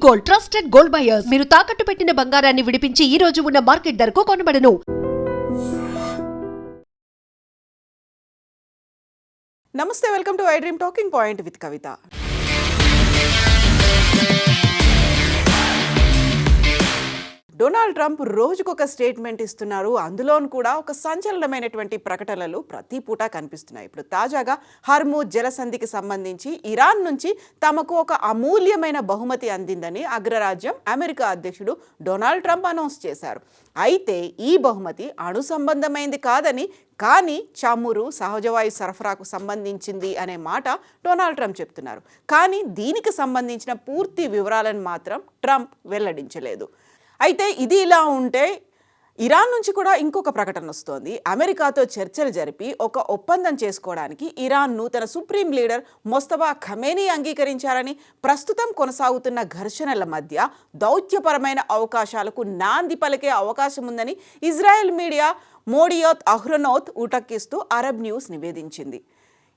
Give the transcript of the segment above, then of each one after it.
Gold, trusted gold buyers. మీరు తాకట్టు పెట్టిన బంగారాన్ని విడిపించి ఈ రోజు ఉన్న మార్కెట్ ధరకు కొనబడను. నమస్తే, welcome to I dream talking point with Kavitha. Donald Trump రోజుకొక స్టేట్మెంట్ ఇస్తున్నారు. అందులోనూ కూడా ఒక సంచలనమైనటువంటి ప్రకటనలు ప్రతి పూట కనిపిస్తున్నాయి. ఇప్పుడు తాజాగా హర్మూజ్ జలసంధికి సంబంధించి ఇరాన్ నుంచి తమకు ఒక అమూల్యమైన బహుమతి అందిందని అగ్రరాజ్యం అమెరికా అధ్యక్షుడు డొనాల్డ్ ట్రంప్ అనౌన్స్ చేశారు. అయితే ఈ బహుమతి అణు సంబంధమైంది కాదని, కానీ చమురు, సహజవాయు సరఫరాకు సంబంధించింది అనే మాట డొనాల్డ్ ట్రంప్ చెప్తున్నారు. కానీ దీనికి సంబంధించిన పూర్తి వివరాలను మాత్రం ట్రంప్ వెల్లడించలేదు. అయితే ఇది ఇలా ఉంటే ఇరాన్ నుంచి కూడా ఇంకొక ప్రకటన వస్తోంది. అమెరికాతో చర్చలు జరిపి ఒక ఒప్పందం చేసుకోవడానికి ఇరాన్ నూతన సుప్రీం లీడర్ మొస్తఫా ఖమేనీ అంగీకరించారని, ప్రస్తుతం కొనసాగుతున్న ఘర్షణల మధ్య దౌత్యపరమైన అవకాశాలకు నాంది పలికే అవకాశం ఉందని ఇజ్రాయెల్ మీడియా మోడియోత్ అహ్రోనోత్ ఉటక్కిస్తూ అరబ్ న్యూస్ నివేదించింది.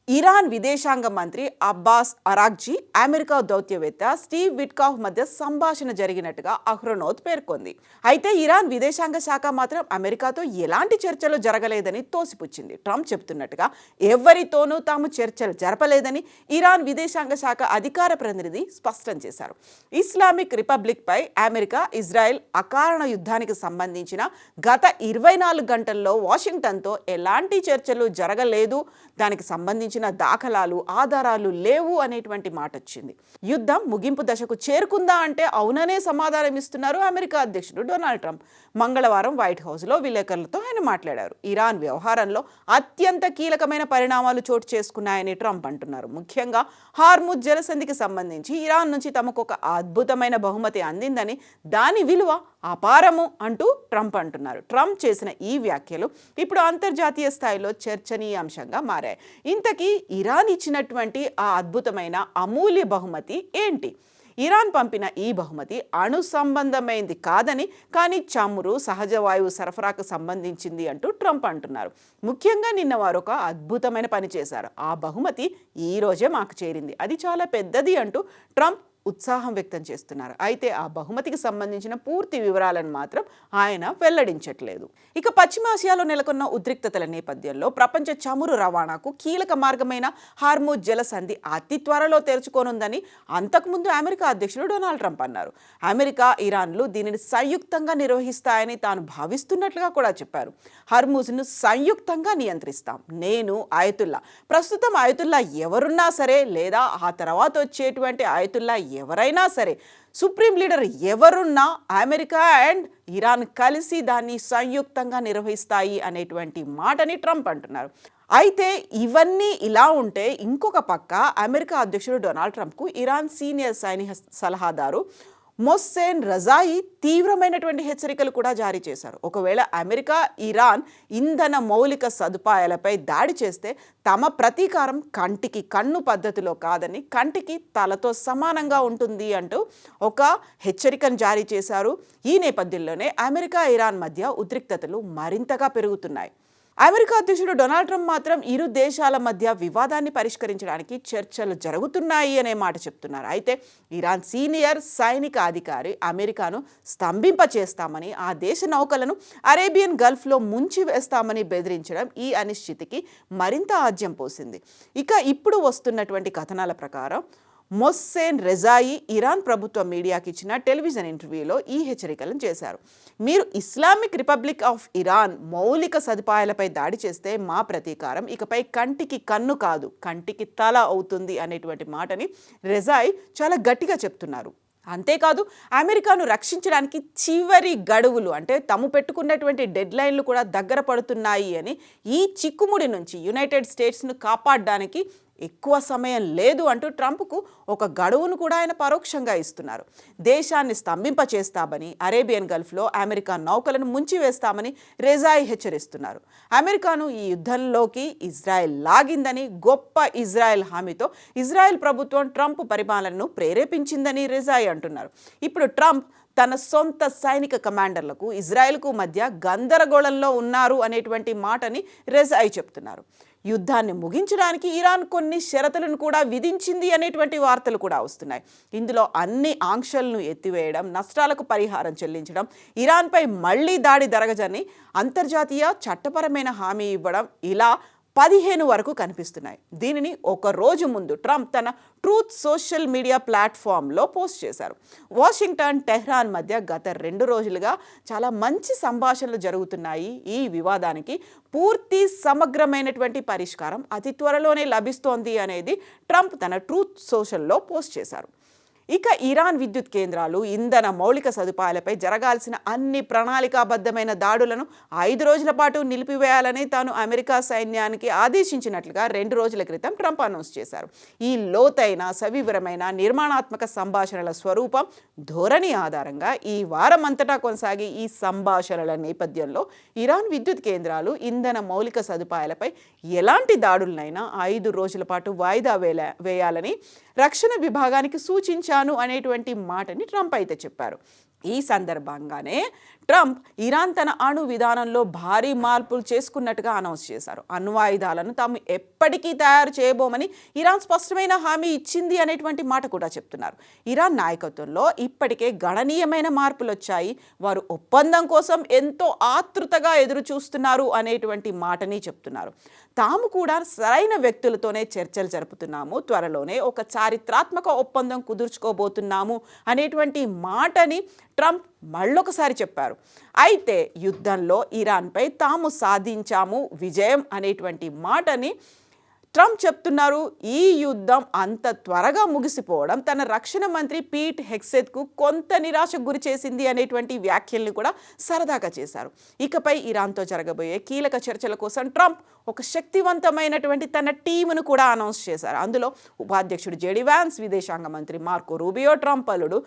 ఇరాన్ విదేశాంగ మంత్రి అబ్బాస్ అరాగ్జీ, అమెరికా దౌత్యవేత్త స్టీవ్ విట్కాఫ్ మధ్య సంభాషణ జరిగినట్టుగా అహ్రోనోత్ పేర్కొంది. అయితే ఇరాన్ విదేశాంగ శాఖ మాత్రం అమెరికాతో ఎలాంటి చర్చలు జరగలేదని తోసిపుచ్చింది. ట్రంప్ చెప్తున్నట్టుగా ఎవరితోనూ తాము చర్చలు జరపలేదని ఇరాన్ విదేశాంగ శాఖ అధికార ప్రతినిధి స్పష్టం చేశారు. ఇస్లామిక్ రిపబ్లిక్ పై అమెరికా, ఇజ్రాయెల్ అకారణ యుద్ధానికి సంబంధించిన గత 24 గంటల్లో వాషింగ్టన్తో ఎలాంటి చర్చలు జరగలేదు, దానికి సంబంధించిన దాఖలాలు, ఆధారాలు లేవు అనేటువంటి మాట వచ్చింది. యుద్ధం ముగింపు దశకు చేరుకుందా అంటే అవుననే సమాధానం ఇస్తున్నారు అమెరికా అధ్యక్షుడు డొనాల్డ్ ట్రంప్. మంగళవారం వైట్ హౌస్లో విలేకరులతో ఆయన మాట్లాడారు. ఇరాన్ వ్యవహారంలో అత్యంత కీలకమైన పరిణామాలు చోటు చేసుకున్నాయని ట్రంప్ అంటున్నారు. ముఖ్యంగా హార్ముజ్ జలసంధికి సంబంధించి ఇరాన్ నుంచి తమకు ఒక అద్భుతమైన బహుమతి అందిందని, దాని విలువ అపారము అంటూ ట్రంప్ అంటున్నారు. ట్రంప్ చేసిన ఈ వ్యాఖ్యలు ఇప్పుడు అంతర్జాతీయ స్థాయిలో చర్చనీయాంశంగా మారాయి. ఇంతకీ ఇరాన్ ఇచ్చినటువంటి ఆ అద్భుతమైన అమూల్య బహుమతి ఏంటి? ఇరాన్ పంపిన ఈ బహుమతి అణు సంబంధమైంది కాదని, కానీ చమురు, సహజ వాయువు సరఫరాకు సంబంధించింది అంటూ ట్రంప్ అంటున్నారు. ముఖ్యంగా నిన్న వారు ఒక అద్భుతమైన పని చేశారు. ఆ బహుమతి ఈ రోజే మాకు చేరింది, అది చాలా పెద్దది అంటూ ట్రంప్ ఉత్సాహం వ్యక్తం చేస్తున్నారు. అయితే ఆ బహుమతికి సంబంధించిన పూర్తి వివరాలను మాత్రం ఆయన వెల్లడించట్లేదు. ఇక పశ్చిమాసియాలో నెలకొన్న ఉద్రిక్తతల నేపథ్యంలో ప్రపంచ చమురు రవాణాకు కీలక మార్గమైన హార్ముజ్ జలసంధి అతి త్వరలో తెరుచుకోనుందని అంతకుముందు అమెరికా అధ్యక్షుడు డొనాల్డ్ ట్రంప్ అన్నారు. అమెరికా, ఇరాన్లు దీనిని సంయుక్తంగా నిర్వహిస్తాయని తాను భావిస్తున్నట్లుగా కూడా చెప్పారు. హర్ముజ్ను సంయుక్తంగా నియంత్రిస్తాం. నేను ఆయతుల్లా, ప్రస్తుతం ఆయతుల్లా ఎవరున్నా సరే, లేదా ఆ తర్వాత వచ్చేటువంటి ఆయతుల్లా ఎవరైనా సరే, సుప్రీం లీడర్ ఎవరున్నా అమెరికా అండ్ ఇరాన్ కలిసి దాన్ని సంయుక్తంగా నిర్వహిస్తాయి అనేటువంటి మాటని ట్రంప్ అంటున్నారు. అయితే ఇవన్నీ ఇలా ఉంటే ఇంకొక పక్క అమెరికా అధ్యక్షుడు డొనాల్డ్ ట్రంప్కు ఇరాన్ సీనియర్ సైనిక సలహాదారు మొస్సేన్ రజాయి తీవ్రమైనటువంటి హెచ్చరికలు కూడా జారీ చేశారు. ఒకవేళ అమెరికా, ఇరాన్ ఇంధన మౌలిక సదుపాయాలపై దాడి చేస్తే తమ ప్రతీకారం కంటికి కన్ను పద్ధతిలో కాదని, కంటికి తలతో సమానంగా ఉంటుంది అంటూ ఒక హెచ్చరికను జారీ చేశారు. ఈ నేపథ్యంలోనే అమెరికా, ఇరాన్ మధ్య ఉద్రిక్తతలు మరింతగా పెరుగుతున్నాయి. అమెరికా అధ్యక్షుడు డొనాల్డ్ ట్రంప్ మాత్రం ఇరు దేశాల మధ్య వివాదాన్ని పరిష్కరించడానికి చర్చలు జరుగుతున్నాయి అనే మాట చెప్తున్నారు. అయితే ఇరాన్ సీనియర్ సైనిక అధికారి అమెరికాను స్తంభింపచేస్తామని, ఆ దేశ నౌకలను అరేబియన్ గల్ఫ్లో ముంచి వేస్తామని బెదిరించడం ఈ అనిశ్చితికి మరింత ఆజ్యం పోసింది. ఇక ఇప్పుడు వస్తున్నటువంటి కథనాల ప్రకారం మొస్సేన్ రెజాయి ఇరాన్ ప్రభుత్వ మీడియాకి ఇచ్చిన టెలివిజన్ ఇంటర్వ్యూలో ఈ హెచ్చరికలను చేశారు. మీరు ఇస్లామిక్ రిపబ్లిక్ ఆఫ్ ఇరాన్ మౌలిక సదుపాయాలపై దాడి చేస్తే మా ప్రతీకారం ఇకపై కంటికి కన్ను కాదు, కంటికి తల అవుతుంది అనేటువంటి మాటని రెజాయి చాలా గట్టిగా చెప్తున్నారు. అంతేకాదు, అమెరికాను రక్షించడానికి చివరి గడువులు అంటే తాము పెట్టుకున్నటువంటి డెడ్ లైన్లు కూడా దగ్గర పడుతున్నాయి అని, ఈ చిక్కుముడి నుంచి యునైటెడ్ స్టేట్స్ను కాపాడడానికి ఎక్కువ సమయం లేదు అంటూ ట్రంప్కు ఒక గడువును కూడా ఆయన పరోక్షంగా ఇస్తున్నారు. దేశాన్ని స్తంభింపచేస్తామని, అరేబియన్ గల్ఫ్లో అమెరికా నౌకలను ముంచివేస్తామని రెజాయి హెచ్చరిస్తున్నారు. అమెరికాను ఈ యుద్ధంలోకి ఇజ్రాయెల్ లాగిందని, గొప్ప ఇజ్రాయెల్ హామీతో ఇజ్రాయెల్ ప్రభుత్వం ట్రంప్ పరిపాలనను ప్రేరేపించిందని రెజాయి అంటున్నారు. ఇప్పుడు ట్రంప్ తన సొంత సైనిక కమాండర్లకు ఇజ్రాయెల్కు మధ్య గందరగోళంలో ఉన్నారు అనేటువంటి మాటని రెజాయి చెప్తున్నారు. యుద్ధాన్ని ముగించడానికి ఇరాన్ కొన్ని షరతులను కూడా విధించింది అనేటువంటి వార్తలు కూడా వస్తున్నాయి. ఇందులో అన్ని ఆంక్షలను ఎత్తివేయడం, నష్టాలకు పరిహారం చెల్లించడం, ఇరాన్పై మళ్లీ దాడి జరగజని అంతర్జాతీయ చట్టపరమైన హామీ ఇవ్వడం, ఇలా 15 వరకు కనిపిస్తున్నాయి. దీనిని ఒక రోజు ముందు ట్రంప్ తన ట్రూత్ సోషల్ మీడియా ప్లాట్ఫామ్లో పోస్ట్ చేశారు. వాషింగ్టన్, టెహ్రాన్ మధ్య గత 2 రోజులుగా చాలా మంచి సంభాషణలు జరుగుతున్నాయి. ఈ వివాదానికి పూర్తి సమగ్రమైనటువంటి పరిష్కారం అతి త్వరలోనే లభిస్తోంది అనేది ట్రంప్ తన ట్రూత్ సోషల్లో పోస్ట్ చేశారు. ఇక ఇరాన్ విద్యుత్ కేంద్రాలు, ఇంధన మౌలిక సదుపాయాలపై జరగాల్సిన అన్ని ప్రణాళికాబద్ధమైన దాడులను 5 రోజుల పాటు నిలిపివేయాలని తాను అమెరికా సైన్యానికి ఆదేశించినట్లుగా 2 రోజుల క్రితం ట్రంప్ అనౌన్స్ చేశారు. ఈ లోతైన, సవివరమైన, నిర్మాణాత్మక సంభాషణల స్వరూపం, ధోరణి ఆధారంగా ఈ వారం అంతటా కొనసాగే ఈ సంభాషణల నేపథ్యంలో ఇరాన్ విద్యుత్ కేంద్రాలు, ఇంధన మౌలిక సదుపాయాలపై ఎలాంటి దాడులనైనా 5 రోజుల పాటు వాయిదా వేయాలని రక్షణ విభాగానికి సూచించాను అనేటువంటి మాటని ట్రంప్ అయితే చెప్పారు. ఈ సందర్భంగానే ట్రంప్ ఇరాన్ తన అణు విధానంలో భారీ మార్పులు చేసుకున్నట్టుగా అనౌన్స్ చేశారు. అణ్వాయుధాలను తాము ఎప్పటికీ తయారు చేయబోమని ఇరాన్ స్పష్టమైన హామీ ఇచ్చింది అనేటువంటి మాట కూడా చెప్తున్నారు. ఇరాన్ నాయకత్వంలో ఇప్పటికే గణనీయమైన మార్పులు వచ్చాయి. వారు ఒప్పందం కోసం ఎంతో ఆతృతగా ఎదురు చూస్తున్నారు అనేటువంటి మాటని చెప్తున్నారు. తాము కూడా సరైన వ్యక్తులతోనే చర్చలు జరుపుతున్నాము, త్వరలోనే ఒక చారిత్రాత్మక ఒప్పందం కుదుర్చుకోబోతున్నాము అనేటువంటి మాటని ట్రంప్ మళ్ళొకసారి చెప్పారు. అయితే యుద్ధంలో ఇరాన్పై తాము సాధించాము విజయం అనేటువంటి మాటని ట్రంప్ చెప్తున్నారు. ఈ యుద్ధం అంత త్వరగా ముగిసిపోవడం తన రక్షణ మంత్రి పీట్ హెగ్సెత్కు కొంత నిరాశకు గురి చేసింది అనేటువంటి వ్యాఖ్యల్ని కూడా సరదాగా చేశారు. ఇకపై ఇరాన్తో జరగబోయే కీలక చర్చల కోసం ట్రంప్ ఒక శక్తివంతమైనటువంటి తన టీమును కూడా అనౌన్స్ చేశారు. అందులో ఉపాధ్యక్షుడు జేడీ వ్యాన్స్, విదేశాంగ మంత్రి మార్కో రూబియో, ట్రంప్ అల్లుడు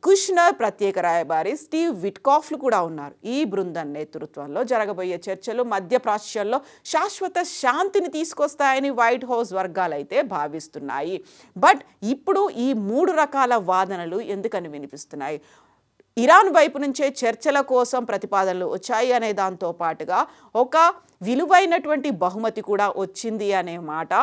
కుష్నర్, ప్రత్యేక రాయబారి స్టీవ్ విట్కాఫ్లు కూడా ఉన్నారు. ఈ బృందం నేతృత్వంలో జరగబోయే చర్చలు మధ్యప్రాచ్యంలో శాశ్వత శాంతిని తీసుకొస్తాయని వైట్ హౌస్ వర్గాలైతే భావిస్తున్నాయి. బట్ ఇప్పుడు ఈ 3 రకాల వాదనలు ఎందుకని వినిపిస్తున్నాయి? ఇరాన్ వైపు నుంచే చర్చల కోసం ప్రతిపాదనలు వచ్చాయి అనే దాంతో పాటుగా ఒక విలువైనటువంటి బహుమతి కూడా వచ్చింది అనే మాట,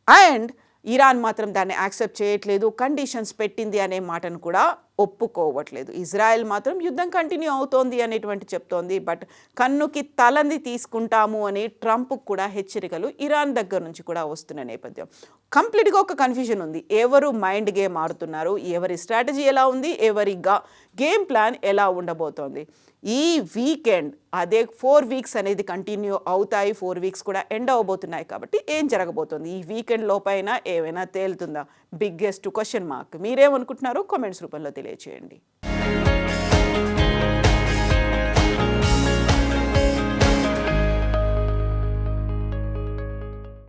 అండ్ ఇరాన్ మాత్రం దాన్ని యాక్సెప్ట్ చేయట్లేదు, కండిషన్స్ పెట్టింది అనే మాటను కూడా ఒప్పుకోవట్లేదు. ఇజ్రాయెల్ మాత్రం యుద్ధం కంటిన్యూ అవుతోంది అనేటువంటి చెప్తోంది. బట్ కన్నుకి తలంది తీసుకుంటాము అని ట్రంప్ కూడా హెచ్చరికలు ఇరాన్ దగ్గర నుంచి కూడా వస్తున్న నేపథ్యం కంప్లీట్గా ఒక కన్ఫ్యూజన్ ఉంది. ఎవరు మైండ్ గేమ్ ఆడుతున్నారు, ఎవరి స్ట్రాటజీ ఎలా ఉంది, ఎవరి గేమ్ ప్లాన్ ఎలా ఉండబోతోంది? ఈ వీకెండ్ అదే 4 వీక్స్ అనేది కంటిన్యూ అవుతాయి, 4 వీక్స్ కూడా ఎండ్ అవబోతున్నాయి. కాబట్టి ఏం జరగబోతోంది? ఈ వీకెండ్ లోపైనా ఏమైనా తేలుతుందా? Biggest question mark. మీరేమనుకుంటున్నారో కామెంట్స్ రూపంలో తెలియచేయండి.